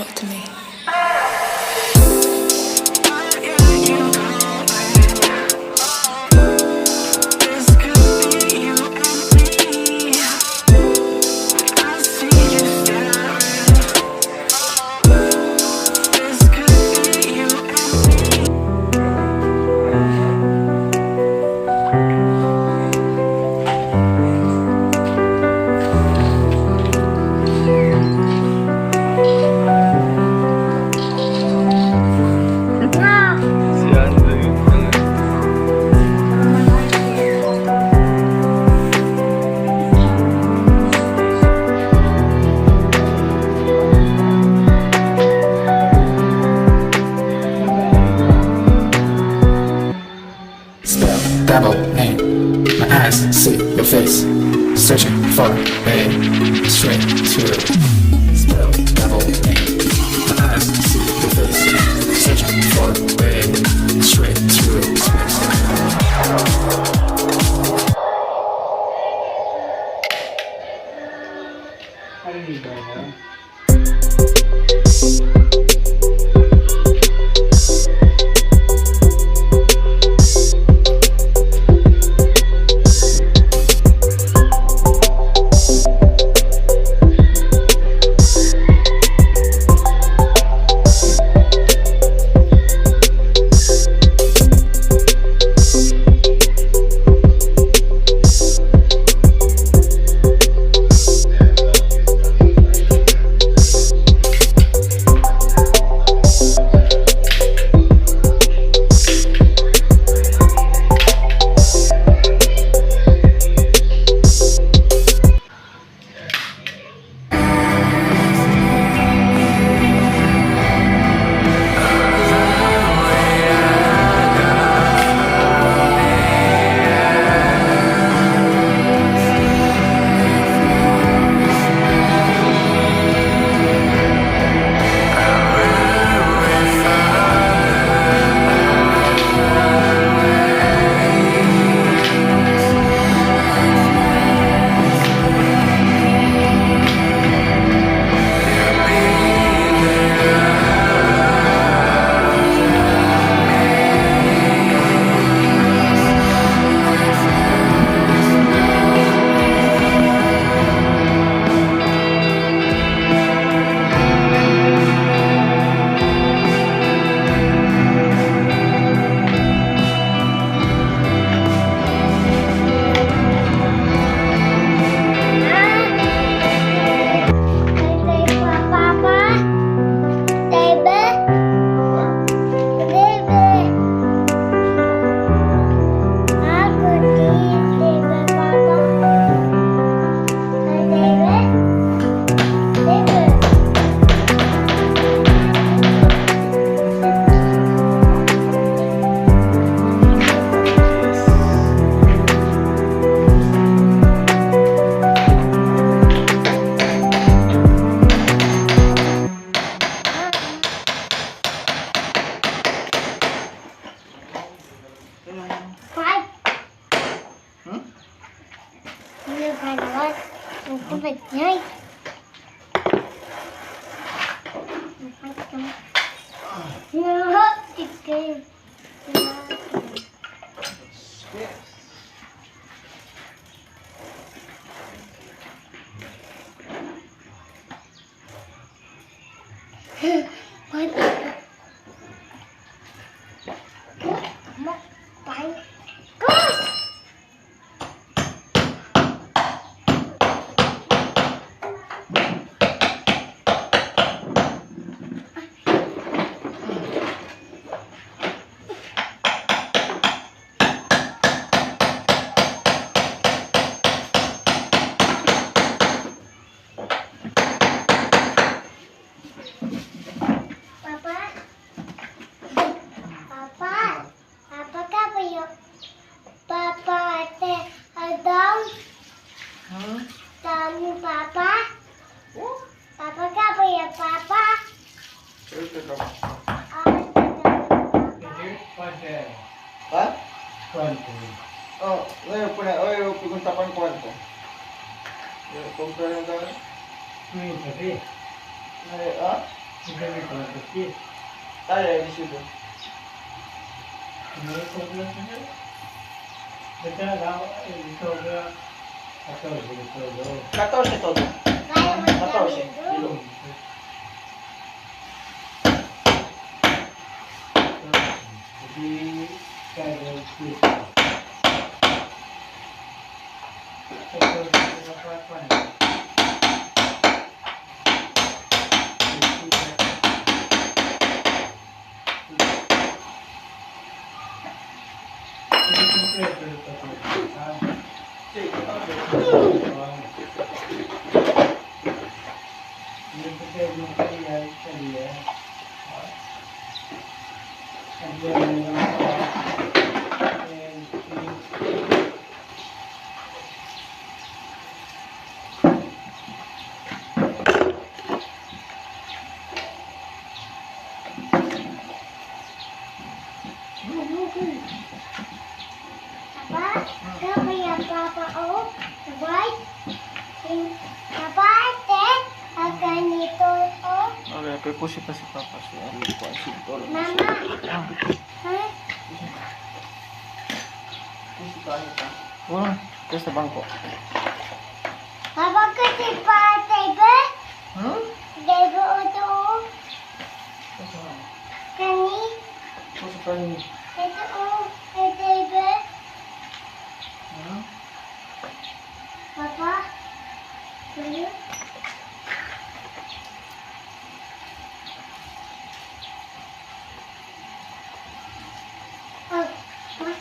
talk to me. Double name. My eyes see your face, searching for a straight to spell. Double name. My eyes see your face, searching for a straight to space. How do you go now? Nhây. Ha? Kwanto. Oh, ngayon po na. Oh, piguntapan kwanto. Compare na tayo. Ngayon sabi. Ha? Hindi may pagkakit. Tayo, dito. May problem na. Nagkala ako, ito ba? Ito, ito. 14 todo. 14. Dilo. Jadi, kaya kita. Papa, siapa yang Papa oh, baik. Papa, teh akan itu oh, Okay, pepusi pa si Papa. So, ano po ang sintor? Mama. Hah? Pusi tayo pa. Wala. Kaya sa bangko. Papa kasi pa tebe, Hmm? tebe itu kani Pusi pa rin. itu tebe. Hmm? Papa, boleh? Oh, what?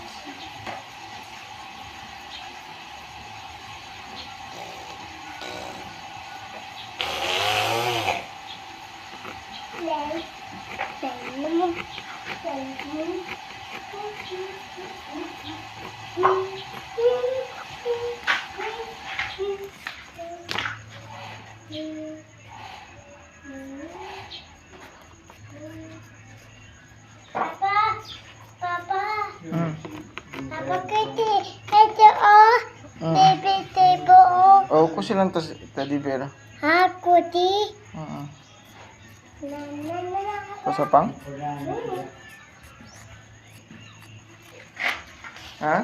Papa, Papa, Hmm. Papa kete oh, tebe oh, Oh, ko silang teddy bear. aku di. Hmm. Na na na na. Pasapang? Ha?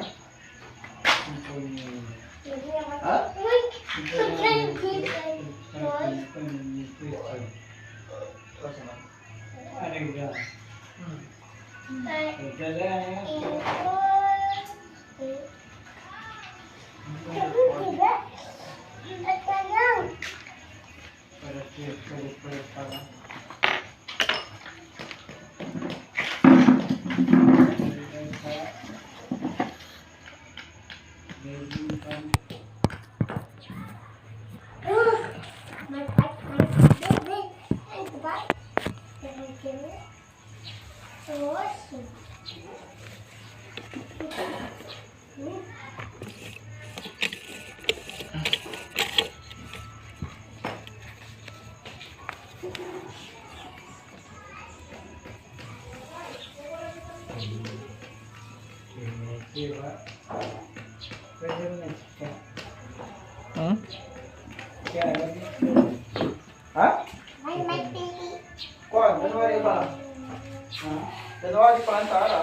Hmm? Ha? May pili. Kuan, January pa lang. January pa lang tara.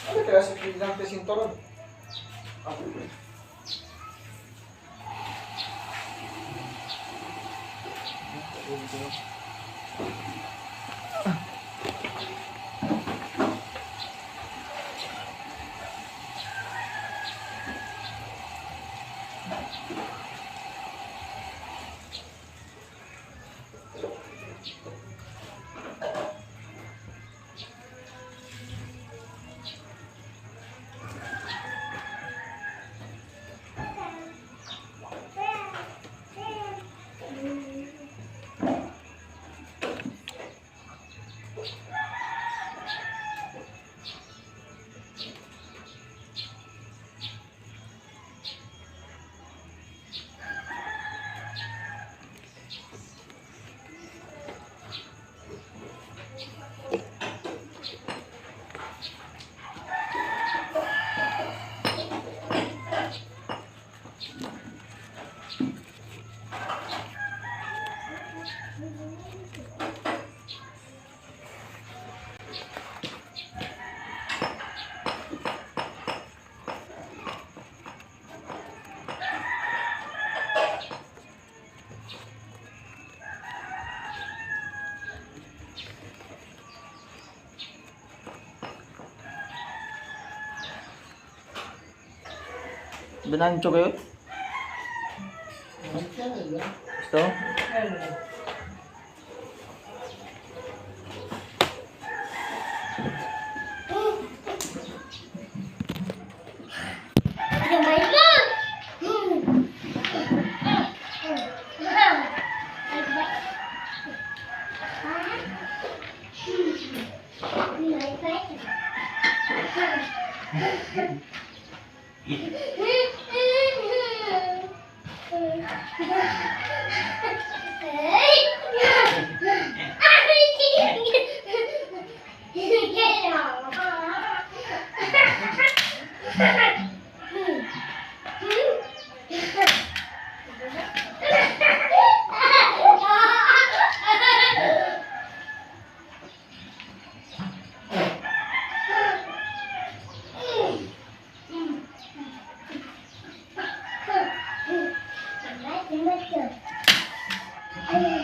Ano kaya sa pilang sinturon? Ako. Binancho kayo? Gusto? Ano?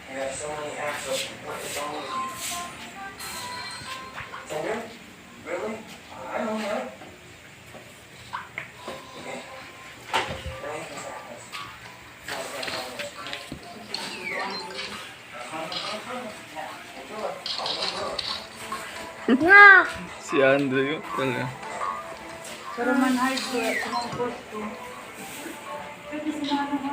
You have so many acts. What is wrong with you? Tender? Really? I don't know. Okay. Na. Si Andrew, talaga. Pero man high school, kumang post ko. Pwede si Manong